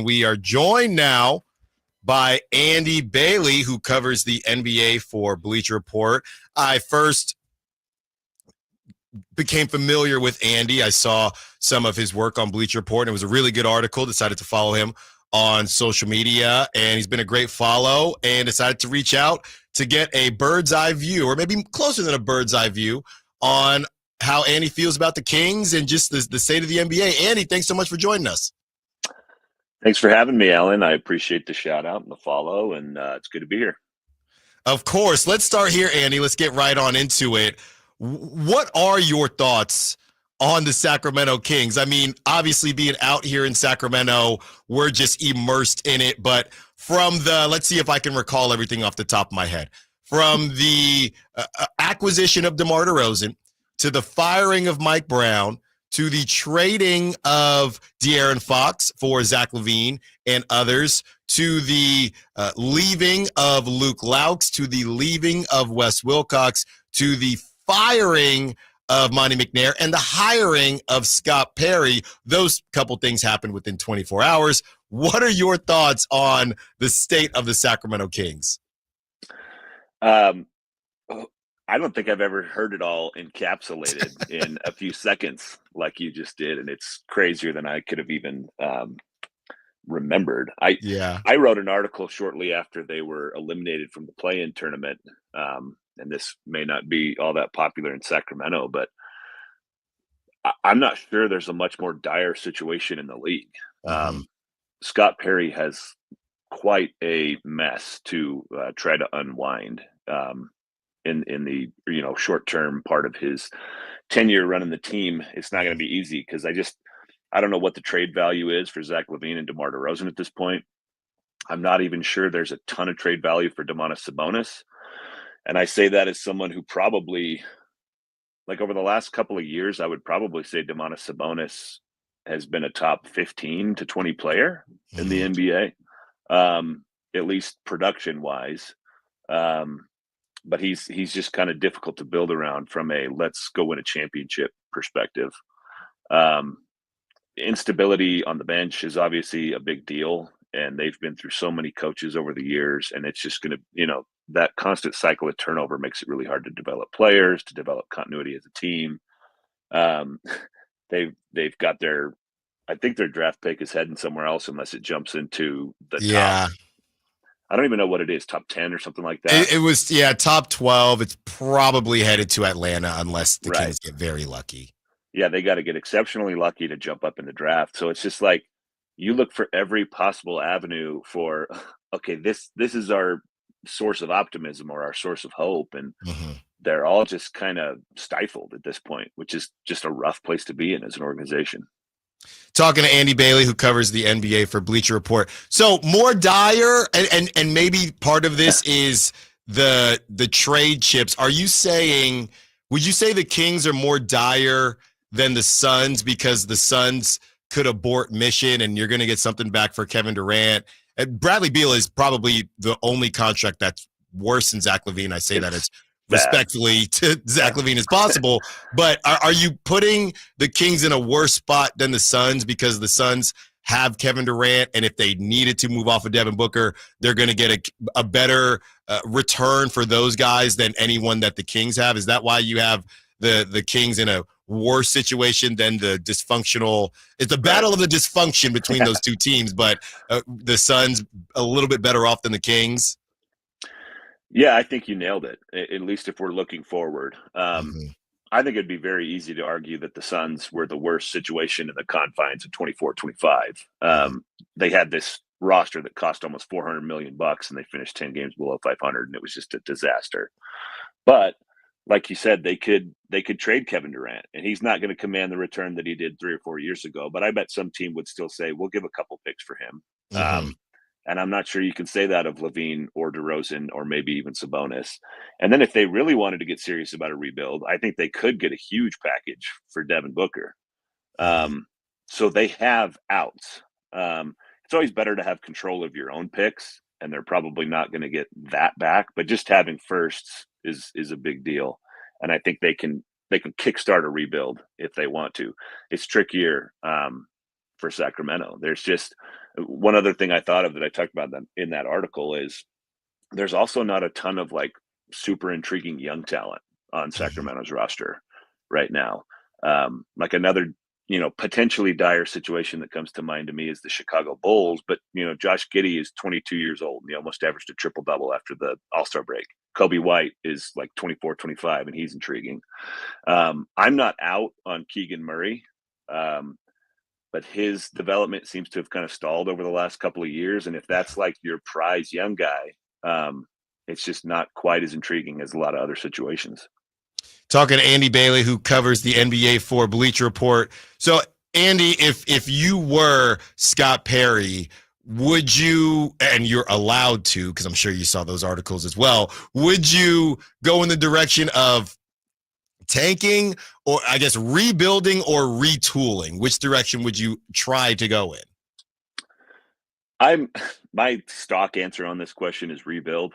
We are joined now by Andy Bailey, who covers the NBA for Bleacher Report. I first became familiar with Andy. I saw some of his work on Bleacher Report, and it was a really good article. Decided to follow him on social media, and he's been a great follow, and decided to reach out to get a bird's eye view, or maybe closer than a bird's eye view, on how Andy feels about the Kings and just the state of the NBA. Andy, thanks so much for joining us. Thanks for having me, Alan. I appreciate the shout out and the follow, and it's good to be here. Of course. Let's start here, Andy. Let's get right on into it. What are your thoughts on the Sacramento Kings? I mean, obviously being out here in Sacramento, we're just immersed in it. But from let's see if I can recall everything off the top of my head. From the acquisition of DeMar DeRozan to the firing of Mike Brown to the trading of De'Aaron Fox for Zach LaVine and others, to the leaving of Luke Laux, to the leaving of Wes Wilcox, to the firing of Monty McNair and the hiring of Scott Perry. Those couple things happened within 24 hours. What are your thoughts on the state of the Sacramento Kings? I don't think I've ever heard it all encapsulated in a few seconds like you just did, and it's crazier than I could have even remembered. I wrote an article shortly after they were eliminated from the play-in tournament, and this may not be all that popular in Sacramento, but I'm not sure there's a much more dire situation in the league. Scott Perry has quite a mess to try to unwind in the short-term part of his tenure running the team. It's not going to be easy because I don't know what the trade value is for Zach LaVine and DeMar DeRozan at this point. I'm not even sure there's a ton of trade value for Domantas Sabonis. And I say that as someone who probably, like over the last couple of years, I would probably say Domantas Sabonis has been a top 15 to 20 player in the NBA, at least production-wise. But he's just kind of difficult to build around from a let's go win a championship perspective. Instability on the bench is obviously a big deal, and they've been through so many coaches over the years, and it's just going to, that constant cycle of turnover makes it really hard to develop players, to develop continuity as a team. They've got I think their draft pick is heading somewhere else unless it jumps into the top. I don't even know what it is, top 10 or something like that. It was, top 12. It's probably headed to Atlanta unless the Kings get very lucky. Yeah, they got to get exceptionally lucky to jump up in the draft. So it's just like you look for every possible avenue for, okay, this is our source of optimism or our source of hope. And they're all just kind of stifled at this point, which is just a rough place to be in as an organization. Talking to Andy Bailey, who covers the NBA for Bleacher Report. So more dire, and maybe part of this is the trade chips. Would you say the Kings are more dire than the Suns because the Suns could abort mission and you're going to get something back for Kevin Durant? And Bradley Beal is probably the only contract that's worse than Zach LaVine. I say that as respectfully to Zach LaVine as possible. But are you putting the Kings in a worse spot than the Suns because the Suns have Kevin Durant, and if they needed to move off of Devin Booker, they're going to get a better return for those guys than anyone that the Kings have? Is that why you have the Kings in a worse situation than the dysfunctional? It's a battle of the dysfunction between those two teams, but the Suns a little bit better off than the Kings? Yeah, I think you nailed it, at least if we're looking forward. I think it'd be very easy to argue that the Suns were the worst situation in the confines of 24-25. They had this roster that cost almost $400 million, and they finished 10 games below 500, and it was just a disaster. But like you said, they could trade Kevin Durant, and he's not going to command the return that he did 3 or 4 years ago. But I bet some team would still say, we'll give a couple picks for him. And I'm not sure you can say that of LaVine or DeRozan or maybe even Sabonis. And then if they really wanted to get serious about a rebuild, I think they could get a huge package for Devin Booker. So they have outs. It's always better to have control of your own picks, and they're probably not going to get that back. But just having firsts is a big deal. And I think they can kickstart a rebuild if they want to. It's trickier for Sacramento. There's just One other thing I thought of that I talked about in that article is there's also not a ton of like super intriguing young talent on Sacramento's roster right now. Like another, potentially dire situation that comes to mind to me is the Chicago Bulls. But, Josh Giddey is 22 years old and he almost averaged a triple double after the All-Star break. Kobe White is like 24, 25, and he's intriguing. I'm not out on Keegan Murray, but his development seems to have kind of stalled over the last couple of years. And if that's like your prize young guy, it's just not quite as intriguing as a lot of other situations. Talking to Andy Bailey, who covers the NBA for Bleacher Report. So, Andy, if you were Scott Perry, would you, and you're allowed to, because I'm sure you saw those articles as well, would you go in the direction of tanking, or I guess rebuilding, or retooling? Which direction would you try to go in? My stock answer on this question is rebuild.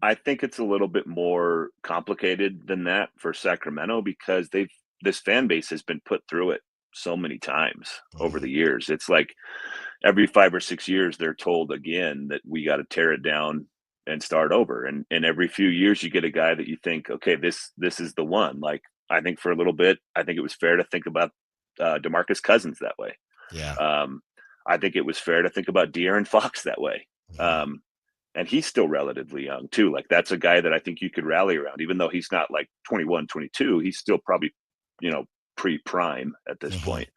I think it's a little bit more complicated than that for Sacramento because this fan base has been put through it so many times over the years. It's like every 5 or 6 years they're told again that we got to tear it down and start over. And every few years you get a guy that you think, okay, this is the one. Like I think for a little bit, I think it was fair to think about DeMarcus Cousins that way. Yeah. I think it was fair to think about De'Aaron Fox that way. And he's still relatively young too. Like that's a guy that I think you could rally around, even though he's not like 21, 22, he's still probably, pre-prime at this point.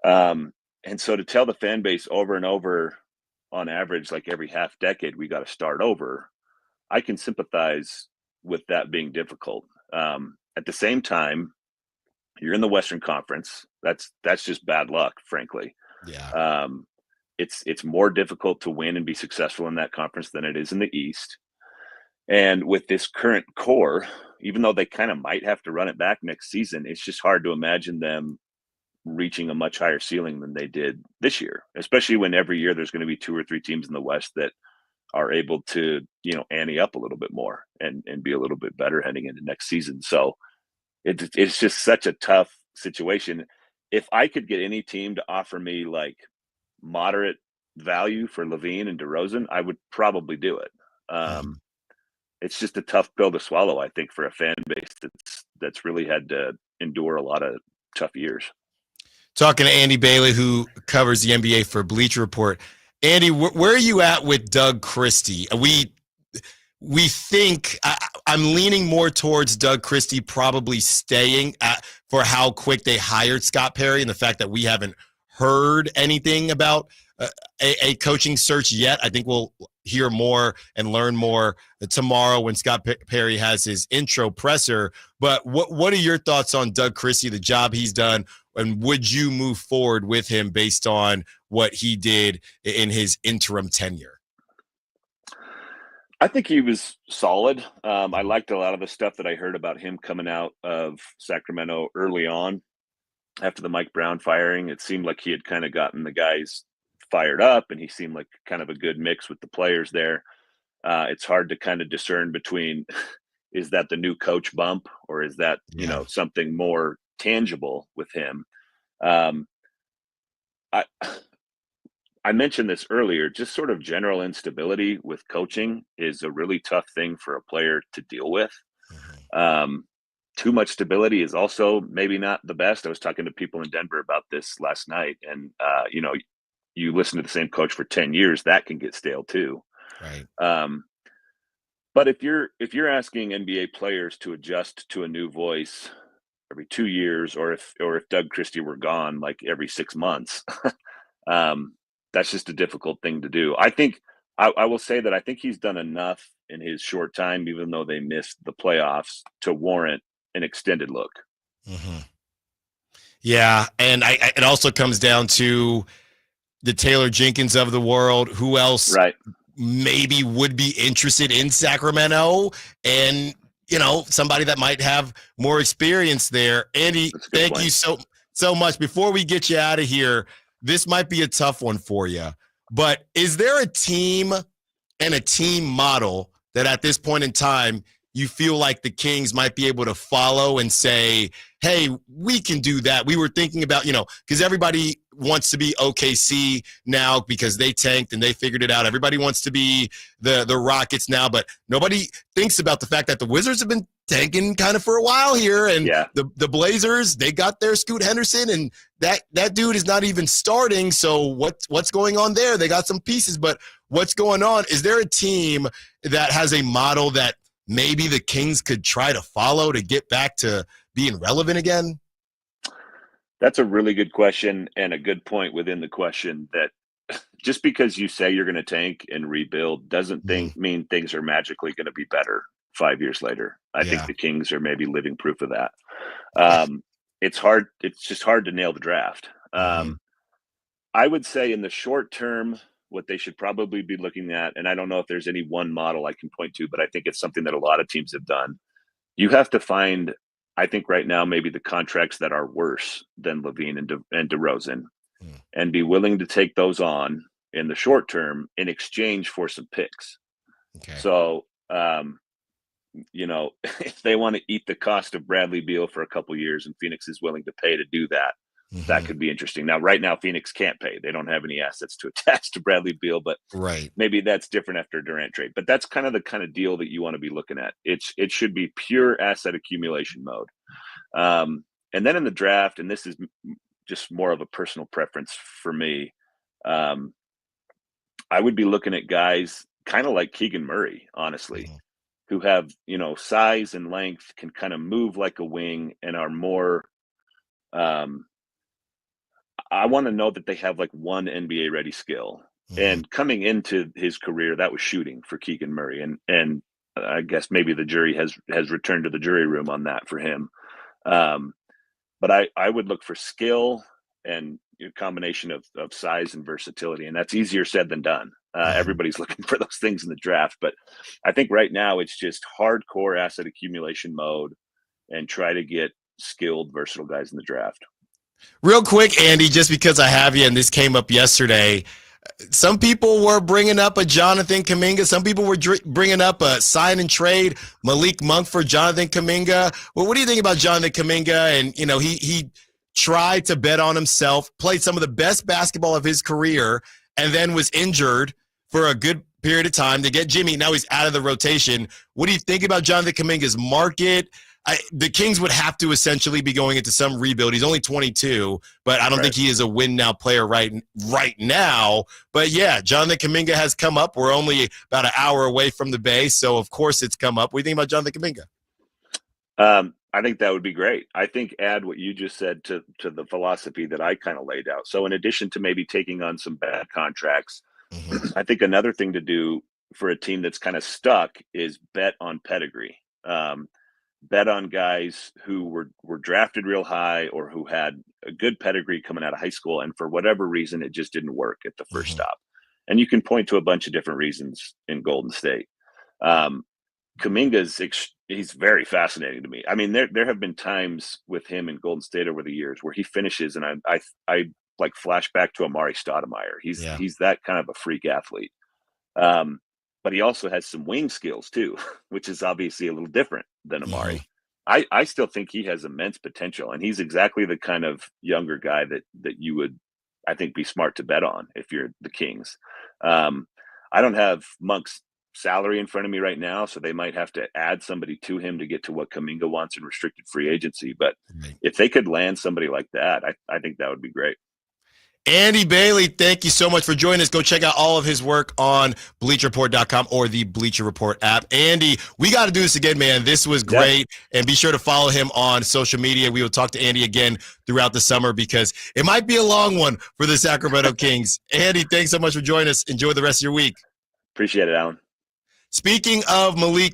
And so to tell the fan base over and over on average, like every half decade, we got to start over. I can sympathize with that being difficult. At the same time, you're in the Western Conference. That's just bad luck, frankly. Yeah. It's more difficult to win and be successful in that conference than it is in the East. And with this current core, even though they kind of might have to run it back next season, it's just hard to imagine them reaching a much higher ceiling than they did this year, especially when every year there's going to be 2 or 3 teams in the West that are able to, ante up a little bit more and be a little bit better heading into next season. So it's just such a tough situation. If I could get any team to offer me like moderate value for Levine and DeRozan, I would probably do it. It's just a tough pill to swallow, I think, for a fan base that's really had to endure a lot of tough years. Talking to Andy Bailey, who covers the NBA for Bleacher Report. Andy, where are you at with Doug Christie? We think I'm leaning more towards Doug Christie probably staying for how quick they hired Scott Perry and the fact that we haven't heard anything about a coaching search yet. I think we'll hear more and learn more tomorrow when Scott Perry has his intro presser. But what are your thoughts on Doug Christie, the job he's done, and would you move forward with him based on what he did in his interim tenure? I think he was solid. I liked a lot of the stuff that I heard about him coming out of Sacramento early on after the Mike Brown firing. It seemed like he had kind of gotten the guys fired up, and he seemed like kind of a good mix with the players there. It's hard to kind of discern between is that the new coach bump or is that, something more tangible with him. I mentioned this earlier, just sort of general instability with coaching is a really tough thing for a player to deal with. Too much stability is also maybe not the best. I was talking to people in Denver about this last night, and you listen to the same coach for 10 years, that can get stale too. Right. But if you're asking NBA players to adjust to a new voice every 2 years, or if Doug Christie were gone like every 6 months, that's just a difficult thing to do. I think I will say that I think he's done enough in his short time, even though they missed the playoffs, to warrant an extended look. Yeah, and it also comes down to the Taylor Jenkins of the world. Who else maybe would be interested in Sacramento? And, somebody that might have more experience there. Andy, thank you so much. Before we get you out of here, this might be a tough one for you, but is there a team and a team model that at this point in time you feel like the Kings might be able to follow and say, hey, we can do that? We were thinking about, because everybody wants to be OKC now because they tanked and they figured it out. Everybody wants to be the Rockets now, but nobody thinks about the fact that the Wizards have been tanking kind of for a while here, and the Blazers, they got their Scoot Henderson, and that dude is not even starting. So what's going on there? They got some pieces, but what's going on? Is there a team that has a model that maybe the Kings could try to follow to get back to being relevant again? That's a really good question, and a good point within the question that just because you say you're going to tank and rebuild doesn't mean things are magically going to be better 5 years later. I think the Kings are maybe living proof of that. It's hard. It's just hard to nail the draft. I would say in the short term, what they should probably be looking at, and I don't know if there's any one model I can point to, but I think it's something that a lot of teams have done. You have to find, I think right now, maybe the contracts that are worse than Levine and DeRozan, and be willing to take those on in the short term in exchange for some picks. Okay. So, if they want to eat the cost of Bradley Beal for a couple years and Phoenix is willing to pay to do that, that could be interesting. Now, right now, Phoenix can't pay. They don't have any assets to attach to Bradley Beal, but maybe that's different after a Durant trade. But that's kind of deal that you want to be looking at. It should be pure asset accumulation mode. And then in the draft, and this is just more of a personal preference for me, I would be looking at guys kind of like Keegan Murray, honestly, who have, size and length, can kind of move like a wing, and are more I want to know that they have like one NBA ready skill. And coming into his career, that was shooting for Keegan Murray. And I guess maybe the jury has returned to the jury room on that for him. But I would look for skill and a combination of size and versatility. And that's easier said than done. Everybody's looking for those things in the draft. But I think right now it's just hardcore asset accumulation mode and try to get skilled, versatile guys in the draft. Real quick, Andy, just because I have you, and this came up yesterday, some people were bringing up a Jonathan Kuminga. Some people were bringing up a sign and trade Malik Monk for Jonathan Kuminga. Well, what do you think about Jonathan Kuminga? And, he tried to bet on himself, played some of the best basketball of his career, and then was injured for a good period of time to get Jimmy. Now he's out of the rotation. What do you think about Jonathan Kuminga's market? The Kings would have to essentially be going into some rebuild. He's only 22, but I don't think he is a win-now player right now. But, yeah, Jonathan Kuminga has come up. We're only about an hour away from the Bay, so, of course, it's come up. What do you think about Jonathan Kuminga? I think that would be great. I think add what you just said to the philosophy that I kind of laid out. So in addition to maybe taking on some bad contracts, I think another thing to do for a team that's kind of stuck is bet on pedigree. Bet on guys who were drafted real high or who had a good pedigree coming out of high school, and for whatever reason, it just didn't work at the first stop. And you can point to a bunch of different reasons in Golden State. Kuminga's he's very fascinating to me. I mean, there have been times with him in Golden State over the years where he finishes, and I like flash back to Amari Stoudemire. He's that kind of a freak athlete. But he also has some wing skills too, which is obviously a little different than Amari. I still think he has immense potential, and he's exactly the kind of younger guy that you would, I think, be smart to bet on if you're the Kings. I don't have Monk's salary in front of me right now, so they might have to add somebody to him to get to what Kuminga wants in restricted free agency. But if they could land somebody like that, I think that would be great. Andy Bailey, thank you so much for joining us. Go check out all of his work on BleacherReport.com or the Bleacher Report app. Andy, we got to do this again, man. This was great. And be sure to follow him on social media. We will talk to Andy again throughout the summer because it might be a long one for the Sacramento Kings. Andy, thanks so much for joining us. Enjoy the rest of your week. Appreciate it, Alan. Speaking of Malik